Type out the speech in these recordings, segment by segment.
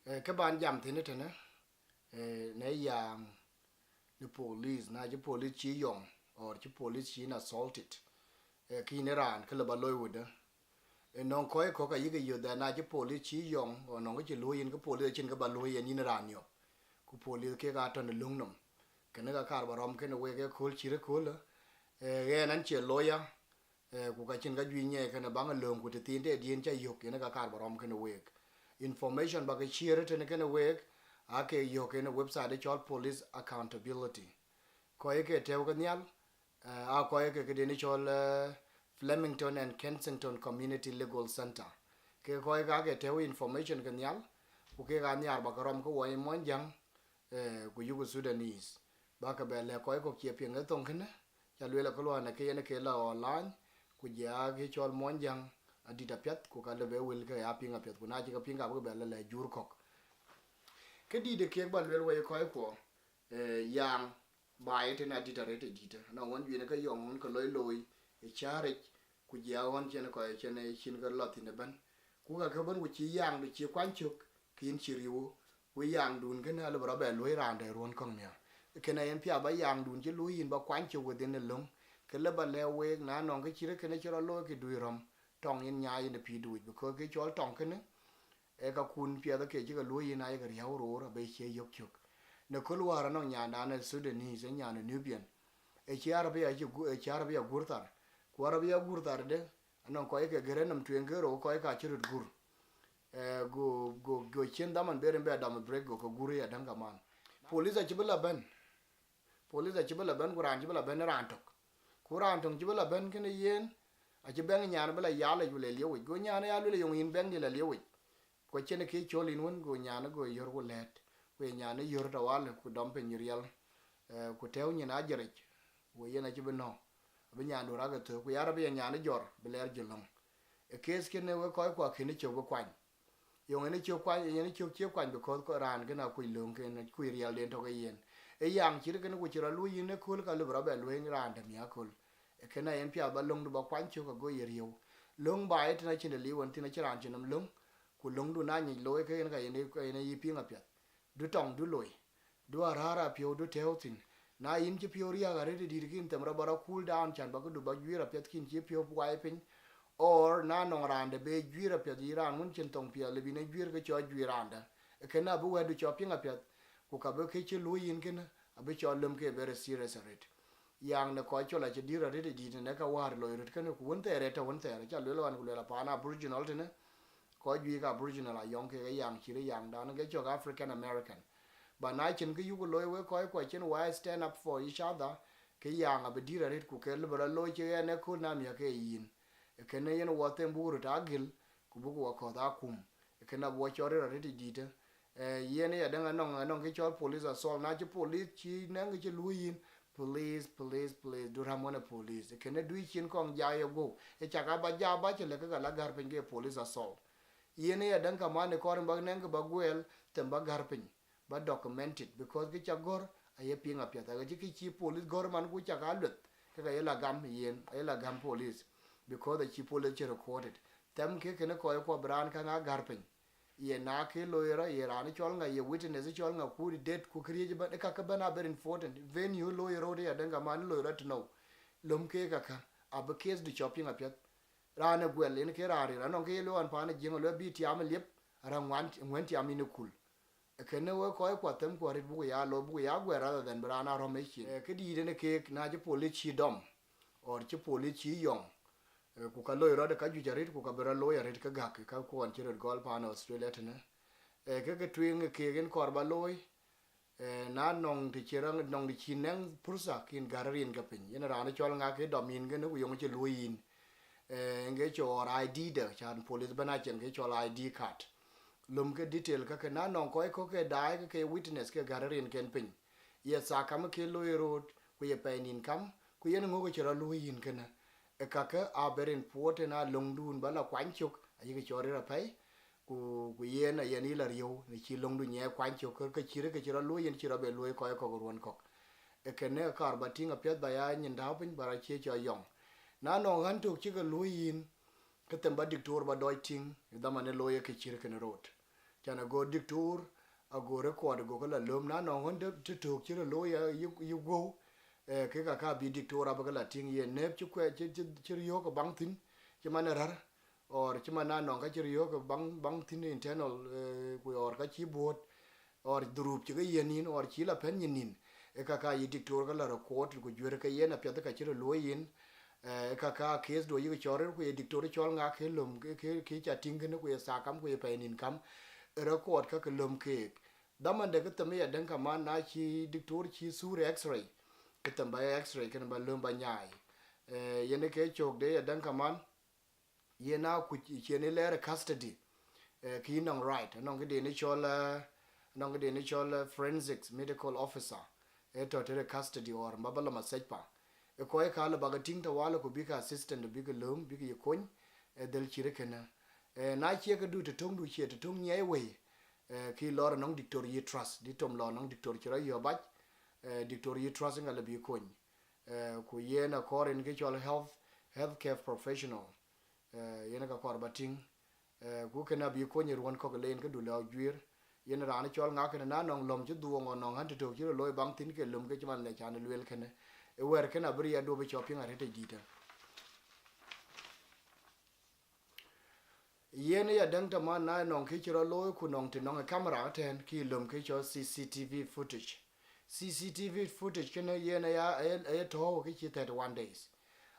các bạn giảm thế này thế này này yang the police na the police chi yong or the police chi na assaulted ki ne ran ke ba loy wuda non ko ka yige yuda na the police chi yong or non ke lo yin ke police chin ke ba lo yin ni ran yo ku police ke ga ton lungnum ke ne ga kar barom ke ne we ke kul chi re kul nan che loya ku ka chin ga ju nye ke ne bang lom ku te tin de dien cha yok ke ne ga kar barom ke ne we information ba ke chi re te ne ke ne we ake yo ke ne website called police accountability ko ke te ko nyal a ko ke de ni chol Flemington and Kensington Community Legal Center ke ko ke te information ke nyal ku ke ga nyar ba karom ko wo mon jang ku yugo Sudanese ba ka be le ko ke pin ga tong kene ya le ko lo na ke la online ku ja ke chol mon jang adita pet ku ka le be wil ke ya pinga pet ku na ji ka pinga ba be le jur kok ke di de ke ba le we ko yang bai te na dita rete dita na won bi ne ka yong ko loy e chare ku ja won chen ko chen e chin ga lot ne ban ku ga ka ban ku chi yang de chi kwan chuk kin chi riu ku yang dun ke na le bra be loy ran de ron kong mya ke na yen pia ba yang dun chi lu yin ba kwan chu de ne long ke le ba le we na no ke chi re ke ne chi ro lo ke du rom tong yin nya yin de pi du ko ke chol tong ke ne e ka kun pia da ke chi ga lu yin ai ga riau ro ra be che yok chuk ne ko lu ara no nya na ne Sudanese nya ne Nubian e chi arabia gurtar ku arabia gurtar de anon ko ke gere nam tuen gero ko ka chirut gur go chen da man bere be da man break go ko guru ya danga man police chibela ben kuran chibela ben ran tok kuran tong chibela ben kene yen a chiben nya na bela ya le yule lewi go nya na ya le yong in ben ni le lewi ko chen ke cholin won go nya na go yor go let ko nya na yor da wal ku dom pe nyiriel ku tew ni na jere wo yena chibeno be nya do raga to ku yara be nya na jor beler jolong e kes kene we ko kene chogo kwan yong ne cho kwan yen cho che kwan be ko ran ke na ku lung ke ne ku riel den to ke yen e yang chir ke ne ku chira lu yin ne kul ka lu bra be lu ran de mi akul e ke na yen pia ba long do ba kwan cho ko go yeriu long ba et na chin de li won tin na chiran chin nam long ku long du na ni lo ke ne ka yen ne yi pi ngapya du tong du loy du arara pio du teutin na yin chi pio ria ga re di kin tem ra bara cool down chan ba du ba gira pet kin chi pio pwa pin or na no rande be gira pet iran mun chen tong pia le bi ne gira ke cho giranda e ke na bu we du cho pinga pet ku ka be ke chi lu yin kin a be cho lum ke very serious ret yang ne ko cho la chi dira re di ne ka war lo ret ken ku won te re ta won te re cha le lo an ku le la pa na aboriginal te ne ko gi ka aboriginal a yong ke yang chi re yang da ne ke cho African American ba na chen ke yugo loy we ko chen why stand up for each other ke yang abedira ret ku ke le bra loy che ne ku na mi ke yin e ke ne yen wo tem buru ta gil ku bu ko da kum e ke na bo chore ret di te yen ya da no ke chor police assault na che police chi ne ke lu yin police du ramona police e ke ne du chin kong ja yo go e cha ka ba ja ba che le ka la gar pen ke police assault yen ya dan ka mane ko ba ne ba gwel tem ba gar pen but documented because ke chagor aye pinga piata ke chi police government ku chagalut ke ga yela gam yen yela gam police because the chi police recorded them ke ne ko bran ka ga garpen ye na ke lawyer ye ran chol nga ye witness chol nga ku date ku kriye ba ka ka bana very important when you lawyer ro ya denga man lawyer to know lum ke ka ab case du shopping apiat ran gwel en ke rari ran ke lo an pa ne jingo lo bi ti am lep ran wan ti am in kul ke ne we ko tem ko rit bu ya lo bu ya gwe rather than brana ro me chi ke di ne ke na je police dom or je police yong ku ka lo ro de ka ju jarit ku ka bra lo ya rit ka ga ka ko an chiro gol pa na Australia tene ke twing ke gen kor ba lo na nong ti chira nong di chineng pursa kin gararin ka pin yen ra ne chol nga ke domin ge ne ku yong che lo yin nge cho ID de chan police bana chen ke chol ID card lum ke detail ka ke na non ko ke dai ke witness ke gararin ken pin ye sa kam ke lo road ku ye penin kam ku yen ngo ke ro lo yin kana e ka ke a very important na long dun bala kwan chuk a ye chori ra pai ku yen a yen ila riu ni chi long du nye kwan chuk ke chire ke ro lo yin chiro be lo ko ron ko e ke ne kar batinga pet ba ya nyin da pin bara che cho yong na no han tu chi ke lo yin ke tem ba diktor ba doi ting da mane lo ye ke chire ke road chana go dictor a go record go la lum na no hon to to chiro lo ya you go ke ka bi dictor abagala ting ye ne chukwe chiro yo ko bang tin chimana rar or chimana no ka chiro yo ko bang tin internal ku or ka keyboard or drup chiga yenin or chila pen yenin e ka yi dictor ka la record ku jwer ka yena pya ka chiro lo yin ka case do yi chore ku dictor chol nga ke lum ke cha ting ne ku sa kam ku pe nin kam record ka lum ke daman de ka tame ya dan ka man na chi dictor chi sur x-ray ke tamba x-ray kan ba lum ba nyai yene ke chok de ya dan ka man yena ku chi ne le custody ki nong right nong de ni chol nong de ni chol forensics medical officer to tere custody or mabala masajpa ko e kala baga tingta wala ko bika assistant bika lum bika yekon del chire kana na chie ka du te tong du chie te tong nyai we ki lor nong dictor yi trust di tom lor nong dictor chira yo bach dictor yi trust ngala bi kon ku yena koren ke chol healthcare professional yena ka kor bating ku kana bi kon yer ko len ka du la jwir yena ran chol nga kana na nong lom chu du ngo nong han te to chira loy bang tin ke lum ke chman le chan luel kana e wer kana bri ya do be shopping are te dita yene ya dangta man na nong ke chiro loy ku nong te nong camera ten ki lum ke cho CCTV footage kana yene ya e to ke chi 31 days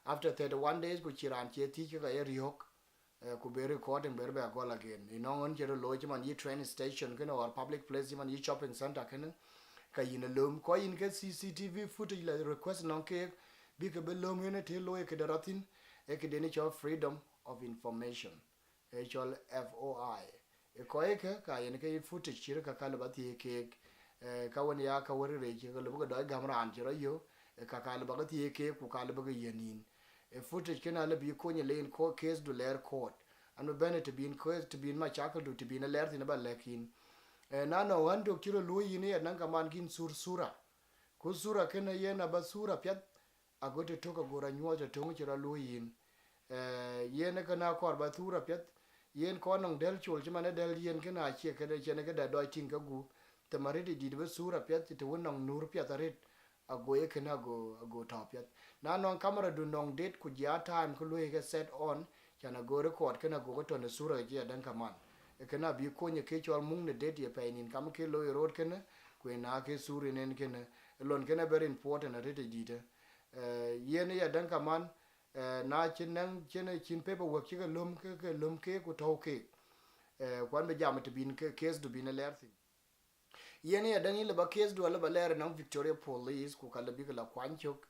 after 31 days ku chiran che ti ke ga riok ku be recording be go again nong on chiro loy man yi train station kana or public place man yi shopping center kana ka yin lum ko yin ke CCTV footage la request non ke bi ke be lum ene te loy ke daratin e ke deni cho freedom of information e cho FOI e ko e ke ka yin ke footage chira ka kala bati ke ka woni ya ka wori re ke lo go do gamran chira yo e ka kala bati ke ku kala ba yenin e footage ke na le bi ko ni len ko case do ler court anu bene to bin ko to bin ma chakal do to bin ler tin ba lekin na no wando kiro lo yini ya nanga man gin sura ko sura kena yena ba sura pyat agote toka gora nyota tongu chira lo yin yena kana kor ba sura pyat yen ko nong del chul chima ne del yen kena che kada chene kada do tinga gu tamare di ba sura pyat te wonong nur pyat arit agoye kena go ta pyat na non camera du nong date ku ja time ku lo ke set on kana go record kana go to ne sura je dan kaman kana bi ko nye ke chol mung ne date ye painin kam ke lo road kana ku na ke suri nen kana lon kana very important at it dita yene ya dan kaman na chinang chene chin paper work ke lum ke ku to ke kwan be jam to bin ke case do bin alerting yene ya dan ile ba case do ala ba ler nang Victoria Police ku kala bi kala kwanchok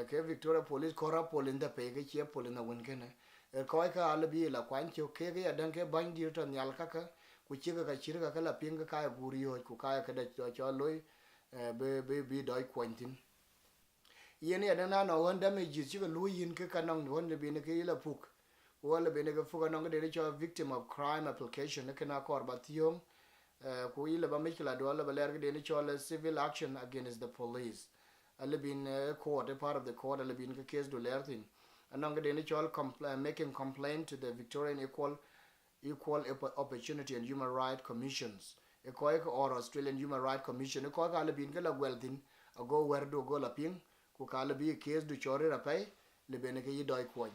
ke Victoria Police kora polinda pe ke che polina won kana ko ka ala bi la kwancho ke ya dan ke ban dir to nyal kaka ku chiga ka chirga kala pinga ka guriyo ku ka da cho loy be doi kwantin yene ya dan na won damage chiga luyin ke kanong won le bi ne ke la puk wala be ne ga fuga nong de cho victim of crime application ke na kor batiyong ku ile ba mikla do ala ba ler de ne cho civil action against the police ala bin court a part of the court ala bin ke case do lertin anong de ni chol making complaint to the Victorian Equal Opportunity and Human Rights Commissions or Australian Human Rights Commission ko ka le bin ke la weldin ago wer do go la ping ku ka le bi case du chore ra pai le ben ke yidoi ko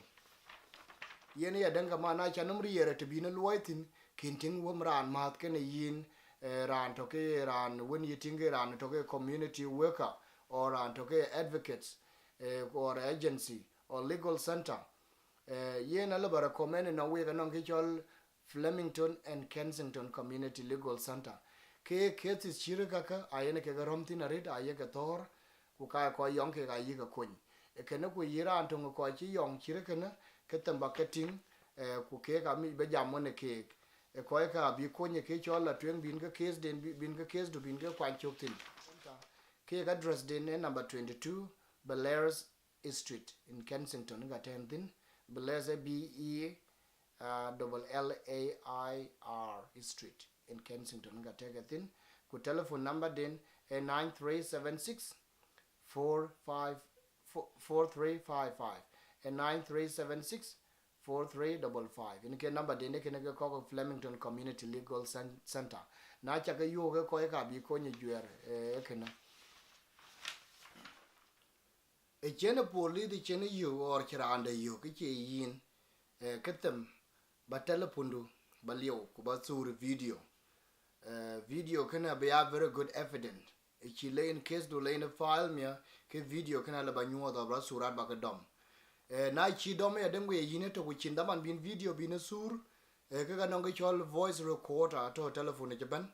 yene ya danga mana chanum ri yere to bin loitin kinting wom ran mat ke ne yin ran to ke ran won yiting ran to ke community worker or ran to ke advocates or agency or legal center yena le bara comment na we ga non ke chol Flemington and Kensington Community Legal Center ke cases chirga ka ayene ke garomti na red ayega tor ku ka ko yong ke ga yiga kun e kene ku yira antung ko chi yong chirga na ke tamba keting ku ke ga mi be jamone ke e ko ka bi kunye ke chol la twen bin ga case den bin ga case do bin ga kwan choktin ke ga address den number 22 Bellairs Street in Kensington ga tentin Bellairs BLAIR Street in Kensington ga tegatin ku telephone number den 9376 4355 and 9376 4355 in ke number de ne ke ne ko Flemington Community Legal Center na cha ke yo ke ko ka bi ko ni jwer ke na e chene poli di chene yo or kirande yo ke yin ketem ba telepundu ba liyo ku ba sur video video kana be a very good evidence e chi le in case do le in file mia ke video kana la ba nyuo da ba surat ba ka dom na chi dom ya dem we yine to ku chinda man bin video bin sur ke ga no ke chol voice recorder to telephone je ban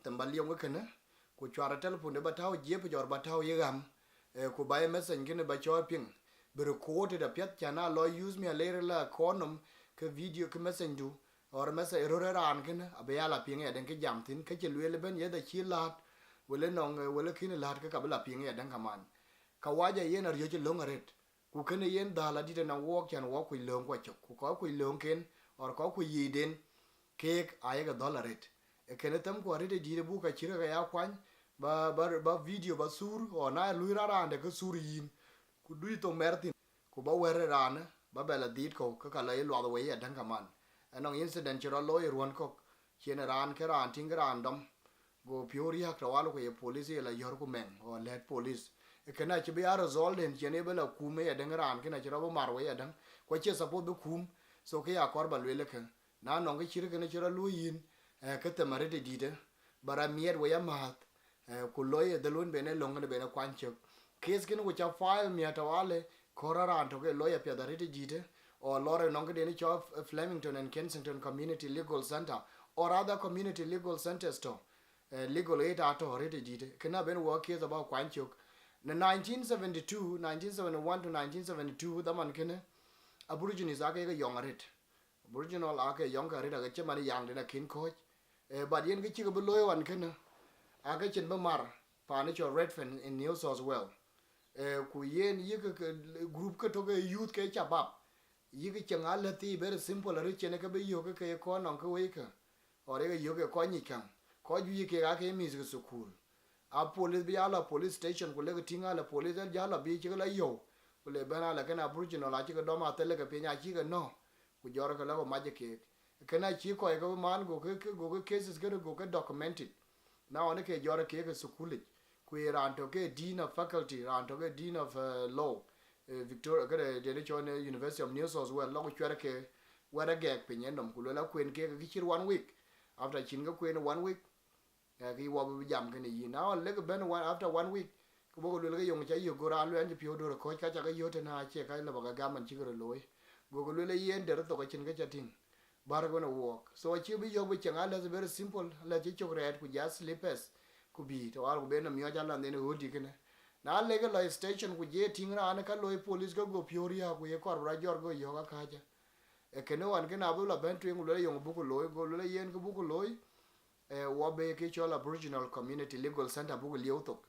tamba liyo ko kana ku chwara telephone ba taw je pe jor ba taw yegam ku ba message gene ba chol ping be recorded a pet chana lo use me later la konum ke video ke message du or message error ran gene abya ping ya den ke jam tin ke che lwe ben ye da chi lat wele nong wele kin lat ke ka bla ping ya den kaman ka waja yen ar yo che longaret ku ken yen da la dit na wok chan wok ku long kwa chok ku ko ku long ken or ko ku yiden ke ay ga dollaret e ken tam ko rede di bu ka chira ga ya kwan ba video ba sur o na lu rarande ke sur yin ku du to mertin ku ba were ran ba bela dit ko ka la lo do we ya den kaman anong incident chiro lo ruon ko chen ran ke ran ting ran dom go piori hak rawalo ko ye police la yor ku men o let police e kana chi be a resolved en chene bela kume ya den ran ke na chiro ba marwe ya den ko che support be kum so ke ya kor ba le ke na no ke chiro ke na chiro lu yin ke te mare de dide bara mier we ya mat ku loye de lun bene longa de bene kwancho kes ken wo cha file mi atawale koraran to ke loye pya da rede dide or lore nonge de ni cho Flemington and Kensington Community Legal Center or other community legal centers to legal aid ato already did kana ben work case about kwanchuk na 1971 to 1972 da man kene aborigines ake ga yongaret aboriginal ake yongaret ga chemani yang de na kin coach but yen ga chiga beloy wan kene ake chen ba mar pa ne cho Redfern in New South Wales ku yen yike group ka to ga youth ke chabab yigi changa lati very simple ri chene ka be yo ke ko non ko we ka ore ga yo ke ko ni kan ko ju ke ga ke mi su school a police bi ala police station ko le ga tinga la police ja la bi ke la yo ko le bana la kana aboriginal la ke do ma tele ka pe nya ki ga no ku jor ka la ko ma je ke kana ki ko ga man go ke cases ga go ke documented na one ke jor ke school ku ran to ke dean of faculty ran to ke dean of law Victoria kada de chone University of New South Wales lo chwere ke wara gek pinyen dom ku la kwen ke ki 1 week after chin ga kwen 1 week ki wo bi jam ke ni na le ga ben one after 1 week ku bo lo ga yong cha yo go ra lo an pio do ko ka cha ga yo te na che ka le ba ga man chi go lo go lo le yen de to ka chin ga cha tin bar go na walk so chi bi yo bi changa la very simple la chi chokret ku just slippers ku bi to al go ben na mi ja la ne hodi ke na lega la station ku je tingra an ka loy police go pioria ku ye kor rajor go yo ka ja e kene wan ke na bu la ben twing lo yo bu ko loy go lo yen ko bu ko loy wo be ke chola Aboriginal Community Legal Center bu ko liyo to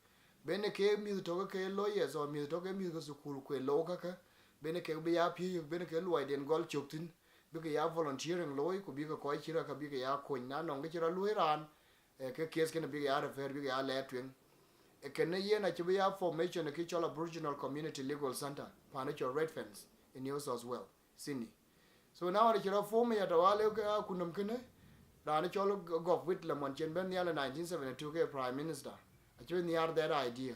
bene ke mi to ke loye so mi to ke mi ko sukul ku lo ka bene ke bi ya pi bene ke lo den gol choktin bi ke ya volunteering loy ku bi ko ko chira ka bi ke ya ko na no ke chira loy ran ke kes ke bi ya refer bi ke ya le twing e kene yena chibi ya formation ke chola Aboriginal Community Legal Center panacho Redfern in New South Wales Sydney so now the chira form ya tawale ka kunum kene rani cholo gov with la monchen ben ya 1972 ke prime minister actually near that idea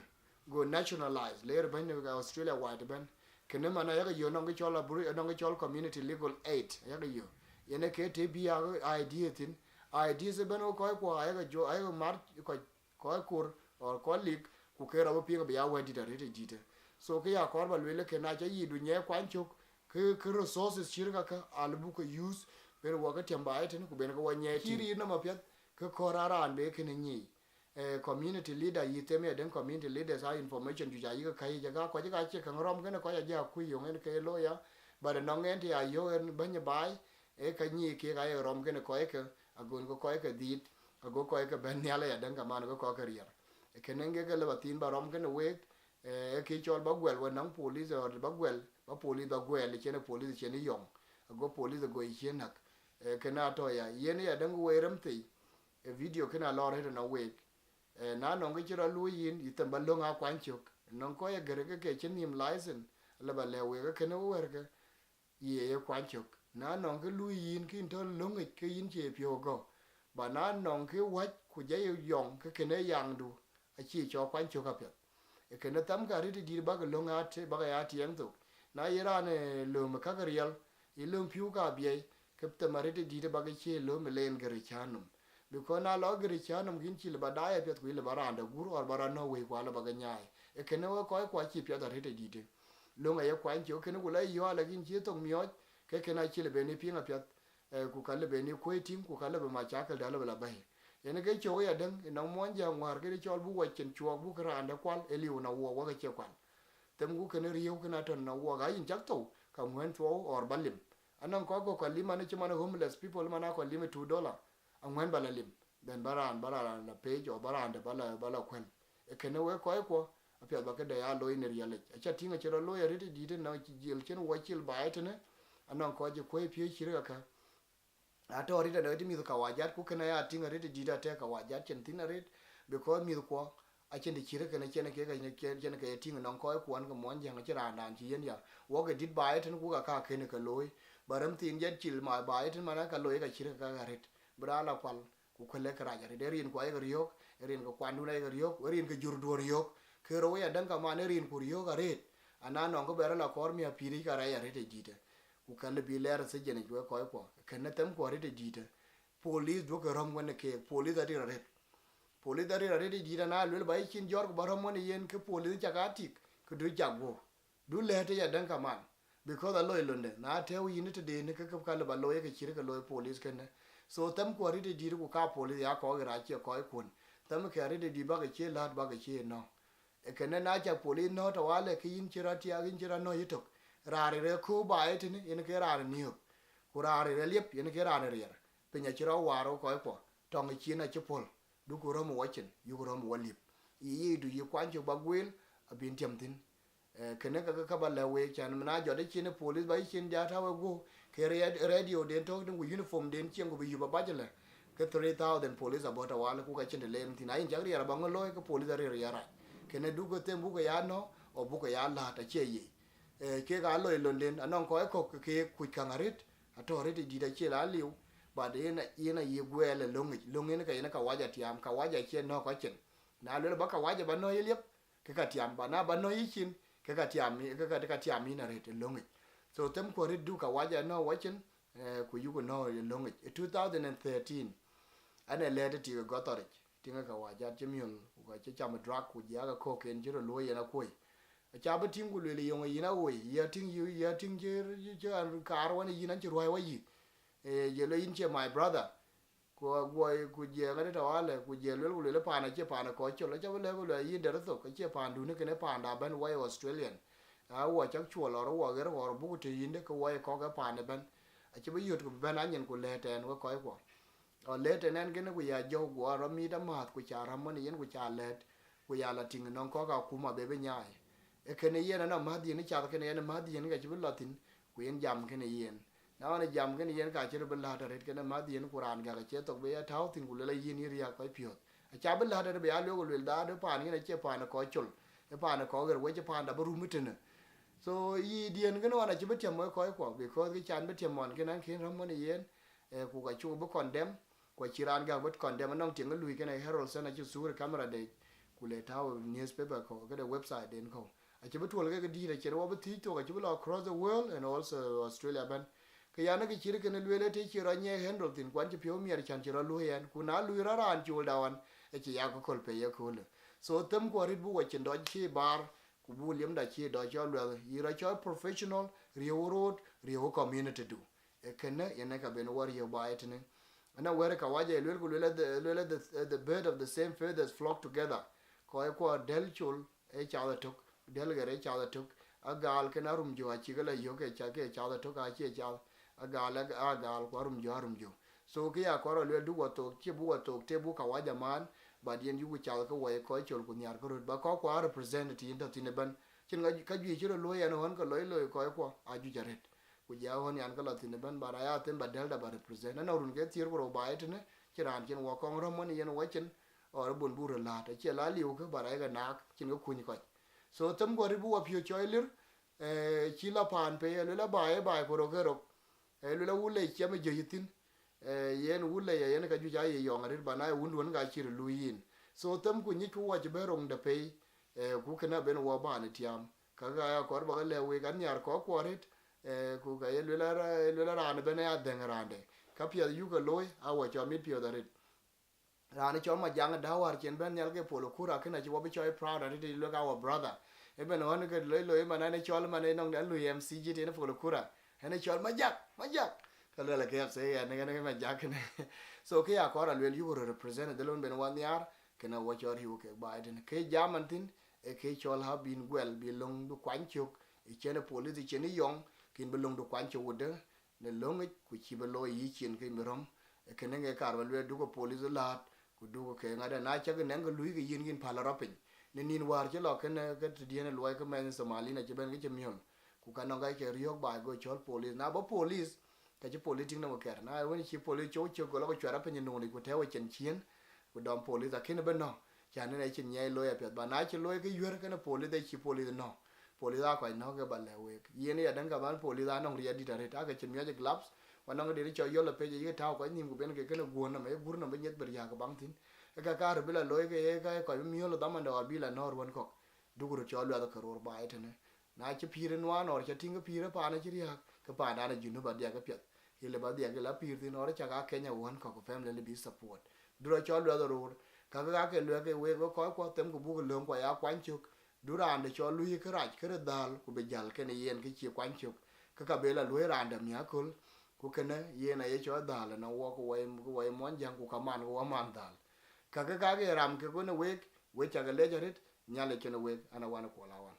go nationalize later ben Australia wide ben kene mana ya yo no ke chola no ke chol community legal aid ya yo yene ke te bi idea tin idea se ben ko ya jo ay mar ko kur or colleague ku ke rawo pinga be ya wadi da rete dite so ke ya korba lele ke na ja yidu nye kwanchok ke resources shirka ka albu ko use pero waga tamba eten ku ben ko wanye kiri na mapya ke korara an be ke ni community leader yiteme den community leaders ha information ju ja yi ka yi ja ko ja che kan rom gane ko ja ku yo ngen ke lo ya but no ngen ti ayo en banye bai e ka ni ke ga rom gane ko ke agun ko ke dit ago ko ke ben ya le den ka man ko ka rier kenenge ke le batin barom ke we ke chol bagwel we nang police or bagwel ba police bagwel chene police chene yong go police go yenak ke na to ya yene ya dang we ramti video ke na lore na we na no ke chira lu yin itamba longa kwanchok non ko ya gere ke chenim license le ba le we ke no wer ke ye kwanchok na nong ke lu yin kin to long ke yin che pyo go ba na nong ke wa ku je yong ke kene yang du a chi cho kwan cho ka pet e kene tam ka ri di ba ga long at ba ga ya tieng to na ira ne lo ma ka ga riel I lum pyu ka bie ke te mari di ba ga che lo me len ga ri chanum because na lo ga ri chanum gin chi le ba da ya pet ku le ba ra da gur or ba ra no we kwa le ba ga nyai e kene wa ko kwa chi pet da ri di de lo nga ye kwan cho kene ku le yo la gin chi to myo ke kena chi le be ni pinga pet ku ka le be ni ko tin ku ka le ma cha ka da le la bai ene ke cho ya den na mon ja war ke cho bu wa chen chuo bu ka anda kwal e liu na wo wa ke che kwal tem gu kene riu kana ton na wo ga yin jak to ka ngwen to or balim anan ko ko lima ne chama homeless people mana ko lima $2 angwen balalim ben baran la page or baran de bala kwen e kene we ko apia ba ke da ya lo ni riale a cha tinga chero lo ya riti di na jil chen wa chil ba etene anan ko je ko pie chire ka ato rita da mi ka wajat ku kana ya tinga riti di da te ka wajat chen tin rit because mi ko a chen di chire kana chen ke chen ke tinga non ko ko an ko mon jang chira dan chi yen ya wo ke dit ba etene ku ka ke ka loy baram tin jet chil ma ba etene mana ka loy ka chire ka rit bra la kwal ku ko le kra ja de rin ko ay riyo rin ko kwandu na riyo rin ko jur do riyo ke ro ya dan ka ma ne rin ku riyo ka rit ana non ko bera la kor mi apiri ka ra ya rit jite ku kan bi ler se jene ko ko kan tem ko rit jite police do ko rom wona ke police ati rit police ati rit jite na lul ba kin jor ko barom wona yen ke police ja ka tik ko du jago du le te ya dan ka man because a loy lunde na te wi ni te de ne ka ka le ba loy ke chire ka loy police ken so tem ko rit jite ku ka police ya ko ra che ko kun tem ke rit di ba ke che lat ba ke che no e kene na cha poli no to wale ki yin chira ti agin chira no yitok rare re ko ba etini yin ke rare ni ku rare re lep yin ke rare re pinya chira waro ko ko to ngi china chipol du ko rom wachin yu ko rom walip yi du yi kwan cho bagwel abin tiamtin e kene ka ba la we chan na jo de chine police ba chin ja ta go ke radio den to du uniform den chien go bi yu ba jale ke 3000 police abota wale ku ka chin de lem tin ayin jagri ara bango loy ko police re yara kene du ko tem bu ko ya no o bu ko ya la ta che yi ke ga lo londen anon ko ke ku kangarit atore di da che la liu ba de na ina ye gwele longi ne ka ina ka waja tiam ka waja che no ko chen na lo ba ka waja ba no yelep ke ka tiam ba na ba no yichin ke ka tiam ka tiam ina ret longi so tem ko rit du ka waja no wachen ku yu ko no longi 2013 ana le ti go tore tinga ka waja chemion ko che chama drug ku ya ga ko ken jiro lo yana koi a cha ba tingu le yong yina wo ya ting je an kar wani yina ji roi wa yi je le yin che my brother ko ku je ga ta wale ku je le pa na che pa na ko cho le cha le ko le yin de so ko che pa ndu ne ke ne pa da ban wa Australian a wo cha chuo lo ro wa ga ro bu ti yin de ko wa ko ga pa ne ban a che ba yut ko ban an yen ko le ten ko ko o let enen gene ku ya jo go ro mi da mat ku cha ram ni yen ku cha let ku ya la ting non ko ka kuma be be nyai e kene yen na ma di ni cha kene yen ma di yen ga chi latin ku yen jam kene yen na wana jam kene yen ka chi be la da ret kene ma di yen quran ga che to be ya thau tin ku le yin ri ya ko pio a cha be la da be ya lo ku le da de pa ni ne che pa na ko chul e pa na ko ga we che pa da bru mitene so yi dien gene wana chi be tem ko because ki chan be tem mon kene ken ram ni yen e ku ga chu be condemn ko chiran ga bot kon de manong ting lui ke na herald sana chu sur camera de kule taw newspaper ko ga de website den ko a chi betul ga di de chero ba ti to ga chi lo across the world and also Australia ban ke yana ke chir ke ne lele te chiro nye handle tin kwan chi pyo mier chan chiro lu yen ku na lu ra ran chu dawan e chi ya ko kol pe ye ko le so tem ko rit bu wa chen do chi bar ku bu lem da chi do cho lu yi cho professional riwo road riwo community do e kenne yana ka ben war yo ba etne ana where ka waje lel ku lel the bird of the same feathers flock together ko del chul e cha tok del gare cha tok agal ke narum jo achi gala yo ke cha tok a che cha agal ko rum jo so ke ya ko lel du to che bu to te bu ka waje man ba dien yu cha ko we ko chul ku nyar ko ba ko representative into tineban chin ga ka ju chiro lo ya no hon ko lo ko a ju jaret ku ja hon yan kala tin ban bara ya tin ba delta ba represent na run ke tir ro ba etne kiran kin wa kong rom ni yen wachin or bun buru la ta che la liu ke bara ga nak kin ko kun ko so tam go ribu wa pyo choilir chi la pan pe le la ba ko ro ke ro lu la wule chema joyitin yen wule yen ka ju ja ye yong rit bana wun ga chir lu yin so tam ku ni ku wa be rong de pe ku kana ben wo ba ne tiam ka ga ko ba le we gan yar ko rit ku ga ye lu la ran be ne ya den rande ka pia yu ga loy a wa cha mit pia da rit ran chol ma jang da war chen ben yal ke polo kura kana chi wo be choy proud and it look our brother e ben on ke loy ma ne chol ma ne nong da lu mcg te ne polo kura ene chol ma jak ka le ke se ya ne ma jak ne so ke ya ko ra le yu represent de lon ben wan yar kana wo chor yu ke biden ke jamantin e ke chol ha bin gwel bi long du kwan chuk e chene police chene yong kin bi long du kwan chuk de ne long ku chi be lo yi chin ke mirom e ke ne kar ba le du ko police lat ku du ke ngada na cha ke ne ga lu ke yin pala ropin ne nin war che lo ke ne ke ti ne lo ke men somali na che ben ke mion ku ka no ga ke riok ba go chol police na bo police ka che police ting no ker na woni chi police cho ko lo ko chara pe ni no ni ku te wo chen chien ku dom police a ken be no cha ne chen nye lo ya pe ba na che lo ke yer ke na police de chi police no police a ko no ke ba le we yen ya dan ga ban police a no ri di ta re ta ke chen me gloves wa no de cho yo le pe ye ta ko ni ku ben ke ke go na me gur na be nyet ber ya ga bang tin ka ka re bila lo ke ko mi yo lo da man da bi la nor won ko du ru cho lo da ka ro ba ite ne na chi pire nwa nor cha tinga pire pa na chi ya ka pa da na junu ba dia ka pet ile ba dia ke la pire ti nor cha ka kenya won ko family le bi support duro cho lo da ro ka ke lo ke we ko tem ku bu lo ko ya kwan chuk duran de cho lu ke ra ke dal ku be jal ke ne yen ke chi kwan chuk ka be la lu ran da mi akul ku ke ne yen a ye cho dal na wo ko we mon jang ku ka man ko man dal ka ke ram ke ko ne we cha ke le jarit nyale ke ne we ana wana ko la